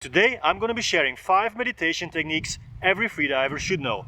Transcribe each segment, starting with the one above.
Today I'm going to be sharing 5 meditation techniques every freediver should know.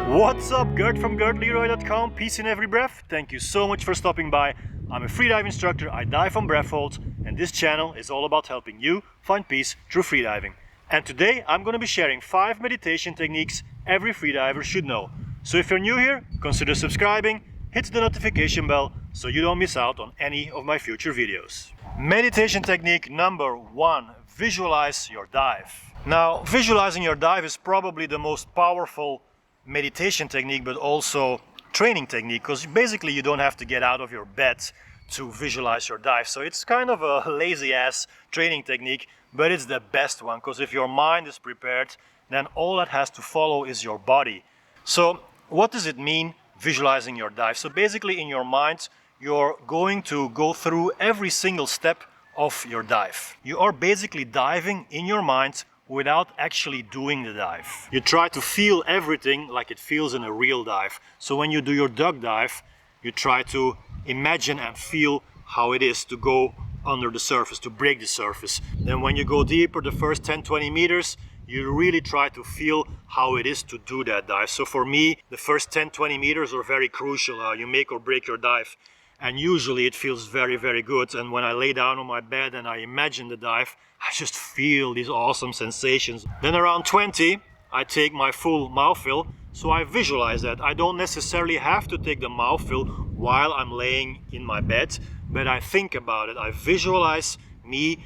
What's up, Gert from GertLeroy.com. Peace in every breath. Thank you so much for stopping by. I'm a freedive instructor. I dive on breath holds, and this channel is all about helping you find peace through freediving. And today I'm going to be sharing 5 meditation techniques every freediver should know. So if you're new here, consider subscribing, hit the notification bell so you don't miss out on any of my future videos. Meditation technique number 1, visualize your dive. Now, visualizing your dive is probably the most powerful meditation technique, but also training technique, because basically you don't have to get out of your bed to visualize your dive. So it's kind of a lazy ass training technique, but it's the best one, because if your mind is prepared, then all that has to follow is your body. So what does it mean, visualizing your dive? So basically in your mind, you're going to go through every single step of your dive. You are basically diving in your mind without actually doing the dive. You try to feel everything like it feels in a real dive. So when you do your duck dive, you try to imagine and feel how it is to go under the surface, to break the surface. Then when you go deeper, the first 10-20 meters, you really try to feel how it is to do that dive. So for me, the first 10-20 meters are very crucial. You make or break your dive. And usually it feels very, very good. And when I lay down on my bed and I imagine the dive, I just feel these awesome sensations. Then around 20, I take my full mouthful. So I visualize that. I don't necessarily have to take the mouthful while I'm laying in my bed, but I think about it. I visualize me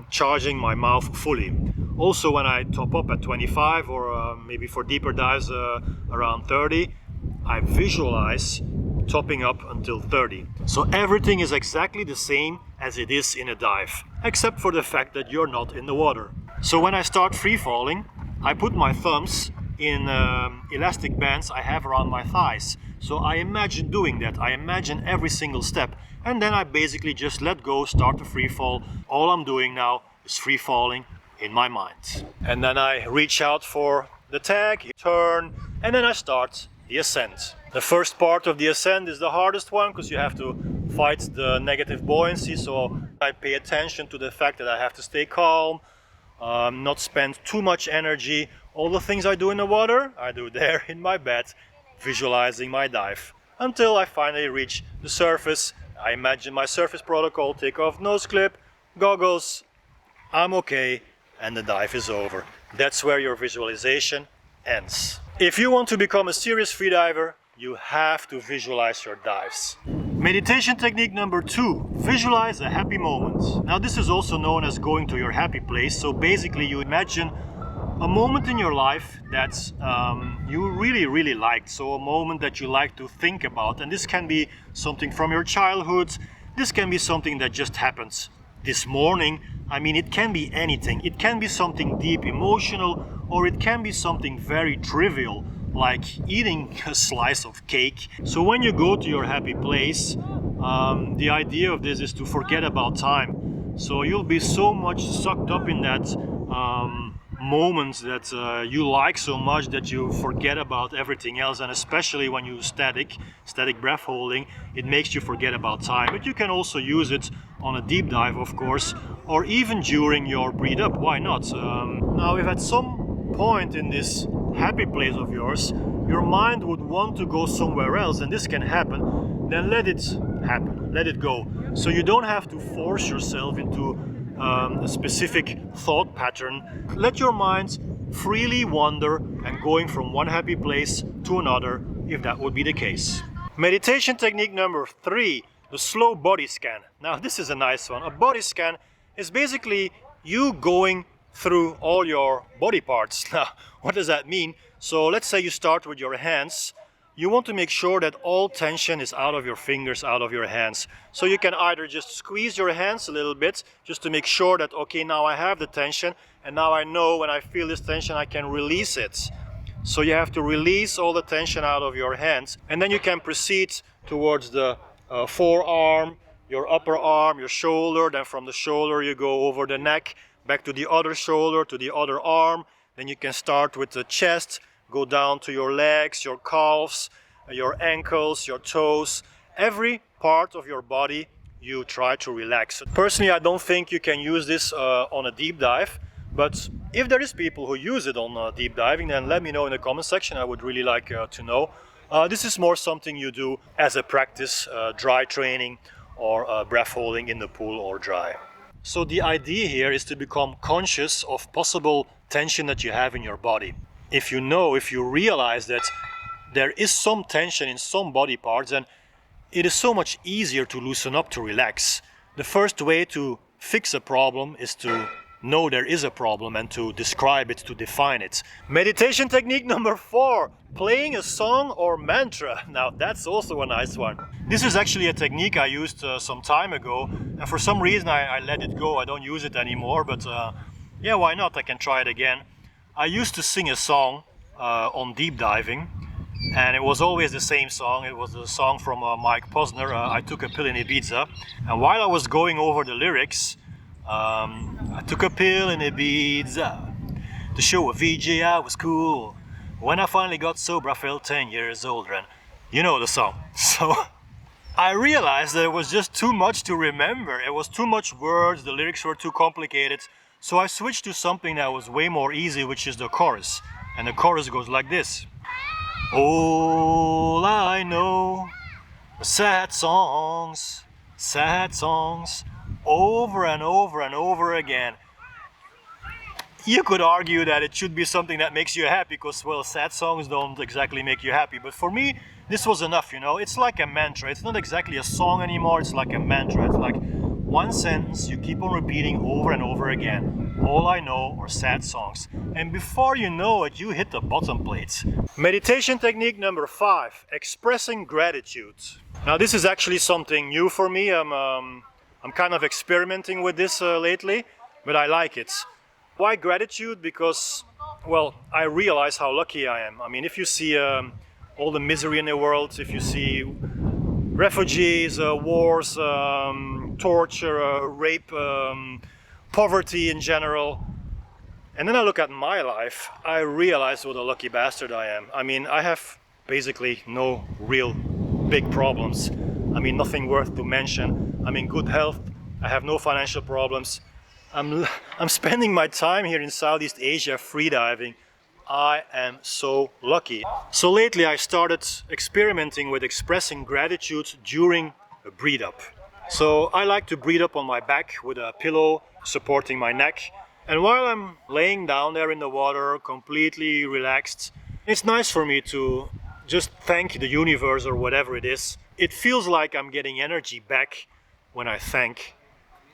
charging my mouth fully. Also, when I top up at 25 or maybe for deeper dives around 30, I visualize topping up until 30. So everything is exactly the same as it is in a dive, except for the fact that you're not in the water. So when I start free falling, I put my thumbs in elastic bands I have around my thighs. So I imagine doing that. I imagine every single step, and then I basically just let go, start to free fall. All I'm doing now is free falling in my mind. And then I reach out for the tag, turn, and then I start the ascent. The first part of the ascent is the hardest one, because you have to fight the negative buoyancy. So I pay attention to the fact that I have to stay calm, not spend too much energy. All the things I do in the water, I do there in my bed, visualizing my dive, until I finally reach the surface. I imagine my surface protocol, take off nose clip, goggles, I'm okay, and the dive is over. That's where your visualization ends. If you want to become a serious freediver, you have to visualize your dives. Meditation technique number 2, visualize a happy moment. Now this is also known as going to your happy place. So basically you imagine a moment in your life that you really liked. So a moment that you like to think about. And this can be something from your childhood. This can be something that just happens this morning. I mean, it can be anything. It can be something deep emotional, or it can be something very trivial, like eating a slice of cake. So when you go to your happy place, the idea of this is to forget about time. So you'll be so much sucked up in that moment that you like so much that you forget about everything else. And especially when you static breath holding, it makes you forget about time. But you can also use it on a deep dive, of course, or even during your breathe up. Why not? Now, if at some point in this happy place of yours, your mind would want to go somewhere else, and this can happen, then let it happen, let it go. So you don't have to force yourself into a specific thought pattern. Let your mind freely wander and going from one happy place to another, if that would be the case. Meditation technique number 3, the slow body scan. Now this is a nice one. A body scan is basically you going through all your body parts. Now, what does that mean? So let's say you start with your hands. You want to make sure that all tension is out of your fingers, out of your hands. So you can either just squeeze your hands a little bit, just to make sure that, okay, now I have the tension, and now I know when I feel this tension, I can release it. So you have to release all the tension out of your hands, and then you can proceed towards the forearm, your upper arm, your shoulder. Then from the shoulder you go over the neck, back to the other shoulder, to the other arm. Then you can start with the chest, go down to your legs, your calves, your ankles, your toes. Every part of your body you try to relax. Personally, I don't think you can use this on a deep dive, but if there is people who use it on deep diving, then let me know in the comment section. I would really like to know. This is more something you do as a practice, dry training or breath holding in the pool or dry. So the idea here is to become conscious of possible tension that you have in your body. If you realize that there is some tension in some body parts, then it is so much easier to loosen up, to relax. The first way to fix a problem is to know there is a problem and to describe it, to define it. Meditation technique number 4, playing a song or mantra. Now that's also a nice one. This is actually a technique I used some time ago, and for some reason I let it go. I don't use it anymore, but yeah, why not? I can try it again. I used to sing a song on deep diving, and it was always the same song. It was a song from Mike Posner, I Took a Pill in Ibiza. And while I was going over the lyrics, I took a pill in Ibiza to show a VJ I was cool. When I finally got sober, I felt 10 years older, and you know the song. So I realized that it was just too much to remember. It was too much words, the lyrics were too complicated. So I switched to something that was way more easy, which is the chorus. And the chorus goes like this. All I know are sad songs, over and over and over again. You could argue that it should be something that makes you happy, because, well, sad songs don't exactly make you happy. But for me, this was enough, you know. It's like a mantra. It's not exactly a song anymore. It's like a mantra. It's like one sentence you keep on repeating over and over again. All I know are sad songs. And before you know it, you hit the bottom plates. Meditation technique number 5, expressing gratitude. Now this is actually something new for me. I'm kind of experimenting with this lately, but I like it. Why gratitude? Because, well, I realize how lucky I am. I mean, if you see all the misery in the world, if you see refugees, wars, torture, rape, poverty in general, and then I look at my life, I realize what a lucky bastard I am. I mean, I have basically no real big problems. I mean, nothing worth to mention. I'm in good health. I have no financial problems. I'm spending my time here in Southeast Asia freediving. I am so lucky. So lately I started experimenting with expressing gratitude during a breathe up. So I like to breathe up on my back with a pillow supporting my neck. And while I'm laying down there in the water, completely relaxed, it's nice for me to just thank the universe or whatever it is. It feels like I'm getting energy back when I thank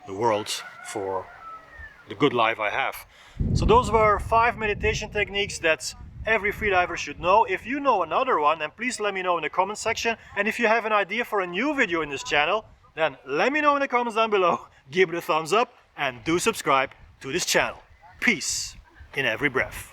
the world for the good life I have. So those were 5 meditation techniques that every freediver should know. If you know another one, then please let me know in the comment section. And if you have an idea for a new video in this channel, then let me know in the comments down below. Give it a thumbs up and do subscribe to this channel. Peace in every breath.